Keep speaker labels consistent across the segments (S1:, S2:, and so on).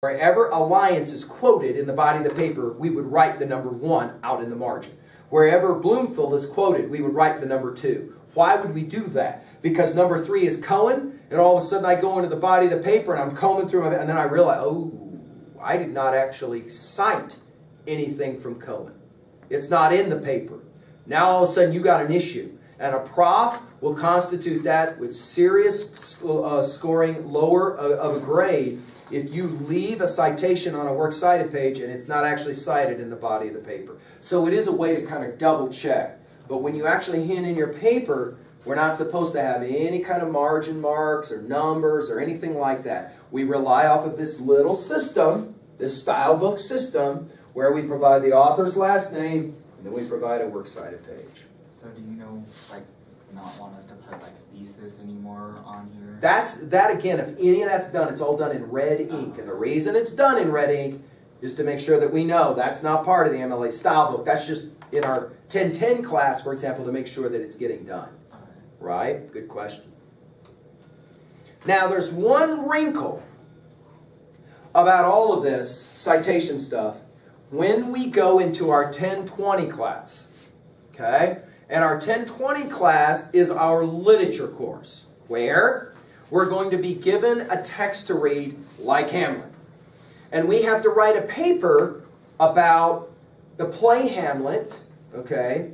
S1: Wherever Alliance is quoted in the body of the paper, we would write the number 1 out in the margin. Wherever Bloomfield is quoted, we would write the number 2. Why would we do that? Because number 3 is Cohen, and all of a sudden I go into the body of the paper and I'm combing through and then I realize, oh, I did not actually cite anything from Cohen. It's not in the paper. Now all of a sudden you got an issue. And a prof will constitute that with serious scoring lower of a grade if you leave a citation on a works cited page and it's not actually cited in the body of the paper. So it is a way to kind of double check. But when you actually hand in your paper, we're not supposed to have any kind of margin marks or numbers or anything like that. We rely off of this little system, this style book system, where we provide the author's last name and then we provide a works cited page.
S2: So do you know, like, not want us to put like thesis anymore on here?
S1: That again, if any of that's done, it's all done in red ink. And the reason it's done in red ink is to make sure that we know that's not part of the MLA style book. That's just in our 1010 class, for example, to make sure that it's getting done. Right? Good question. Now there's one wrinkle about all of this citation stuff when we go into our 1020 class. Okay? And our 1020 class is our literature course, where we're going to be given a text to read like Hamlet. And we have to write a paper about the play Hamlet, okay?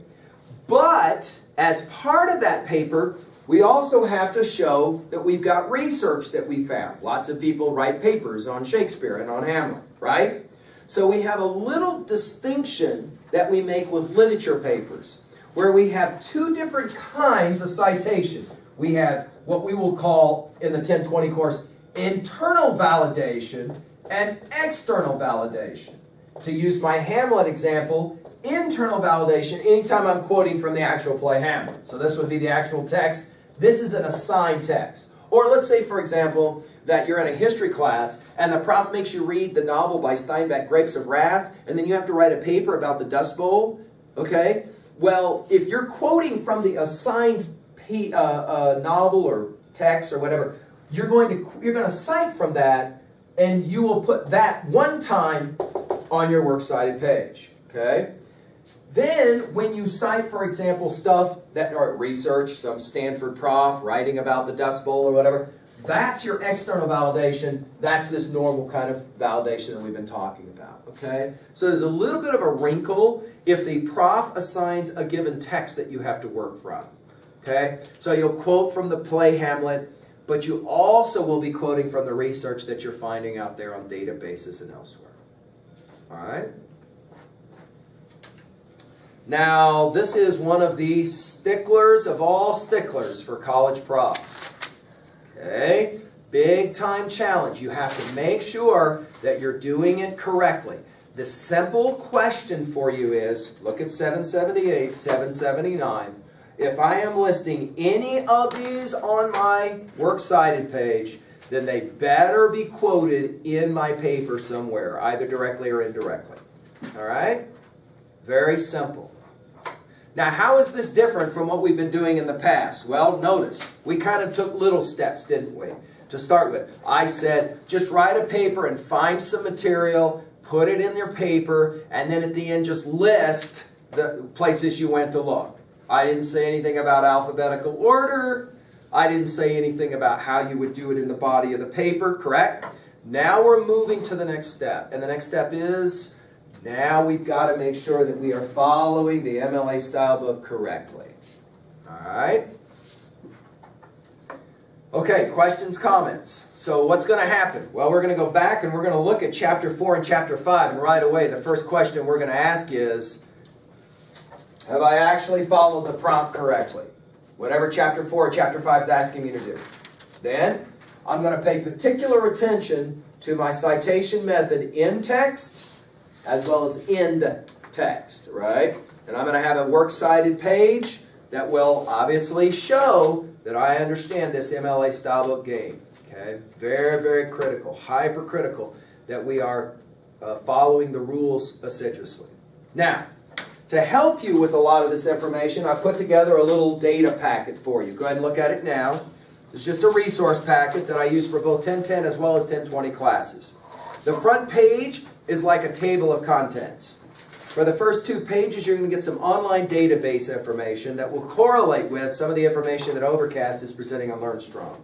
S1: But as part of that paper, we also have to show that we've got research that we found. Lots of people write papers on Shakespeare and on Hamlet, right? So we have a little distinction that we make with literature papers, where we have two different kinds of citation. We have what we will call, in the 1020 course, internal validation and external validation. To use my Hamlet example, internal validation, anytime I'm quoting from the actual play Hamlet. So this would be the actual text. This is an assigned text. Or let's say, for example, that you're in a history class and the prof makes you read the novel by Steinbeck, Grapes of Wrath, and then you have to write a paper about the Dust Bowl, okay? Well, if you're quoting from the assigned novel or text or whatever, you're going to cite from that, and you will put that one time on your works cited page. Okay. Then, when you cite, for example, stuff that or research, some Stanford prof writing about the Dust Bowl or whatever, that's your external validation. That's this normal kind of validation that we've been talking about. Okay. So there's a little bit of a wrinkle if the prof assigns a given text that you have to work from. Okay? So you'll quote from the play Hamlet, but you also will be quoting from the research that you're finding out there on databases and elsewhere. All right? Now, this is one of the sticklers of all sticklers for college profs. Okay? Big time challenge. You have to make sure that you're doing it correctly. The simple question for you is, look at 778, 779. If I am listing any of these on my works cited page, then they better be quoted in my paper somewhere, either directly or indirectly. All right? Very simple. Now, how is this different from what we've been doing in the past? Well, notice, we kind of took little steps, didn't we? To start with, I said, just write a paper and find some material, put it in your paper, and then at the end just list the places you went to look. I didn't say anything about alphabetical order. I didn't say anything about how you would do it in the body of the paper, correct? Now we're moving to the next step. And the next step is, now we've got to make sure that we are following the MLA style book correctly. All right? Okay, questions, comments. So what's going to happen? Well, we're going to go back and we're going to look at Chapter 4 and Chapter 5. And right away, the first question we're going to ask is, have I actually followed the prompt correctly? Whatever Chapter 4 or Chapter 5 is asking me to do. Then, I'm going to pay particular attention to my citation method in text as well as end text, right? And I'm going to have a works cited page that will obviously show that I understand this MLA style book game. Okay? Very, very critical, hypercritical, that we are following the rules assiduously. Now, to help you with a lot of this information, I put together a little data packet for you. Go ahead and look at it now. It's just a resource packet that I use for both 1010 as well as 1020 classes. The front page is like a table of contents. For the first 2 pages, you're going to get some online database information that will correlate with some of the information that Overcast is presenting on LearnStrong.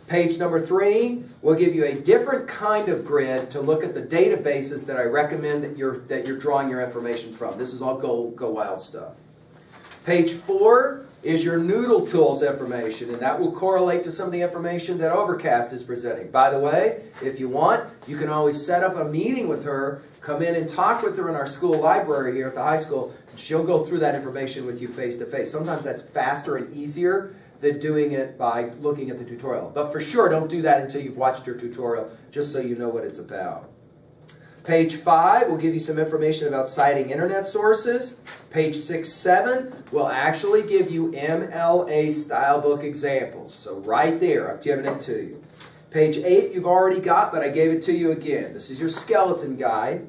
S1: Page number 3 will give you a different kind of grid to look at the databases that I recommend that you're drawing your information from. This is all Go Wild stuff. Page 4 is your Noodle Tools information, and that will correlate to some of the information that Overcast is presenting. By the way, if you want, you can always set up a meeting with her, come in and talk with her in our school library here at the high school, and she'll go through that information with you face to face. Sometimes that's faster and easier than doing it by looking at the tutorial. But for sure, don't do that until you've watched your tutorial, just so you know what it's about. Page 5 will give you some information about citing internet sources. Page 6, 7 will actually give you MLA stylebook examples. So right there, I've given it to you. Page 8 you've already got, but I gave it to you again. This is your skeleton guide.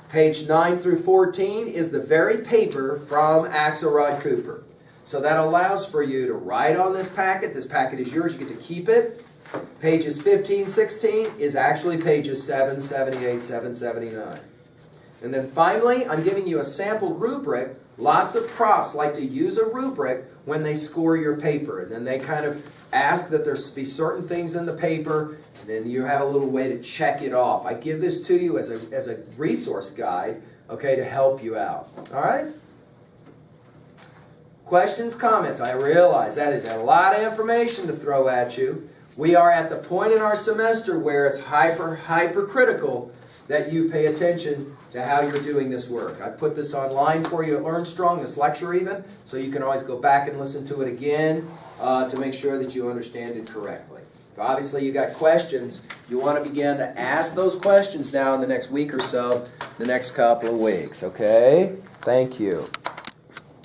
S1: Page 9 through 14 is the very paper from Axelrod Cooper. So that allows for you to write on this packet. This packet is yours. You get to keep it. Pages 15, 16 is actually pages 7, 78, 7, 79. And then finally, I'm giving you a sample rubric. Lots of profs like to use a rubric when they score your paper. And then they kind of ask that there be certain things in the paper, and then you have a little way to check it off. I give this to you as a resource guide, okay, to help you out. All right? Questions, comments? I realize that is a lot of information to throw at you. We are at the point in our semester where it's hyper-critical that you pay attention to how you're doing this work. I've put this online for you at LearnStrong, this lecture even, so you can always go back and listen to it again to make sure that you understand it correctly. If obviously you got questions, you want to begin to ask those questions now in the next week or so, the next couple of weeks, okay? Thank you.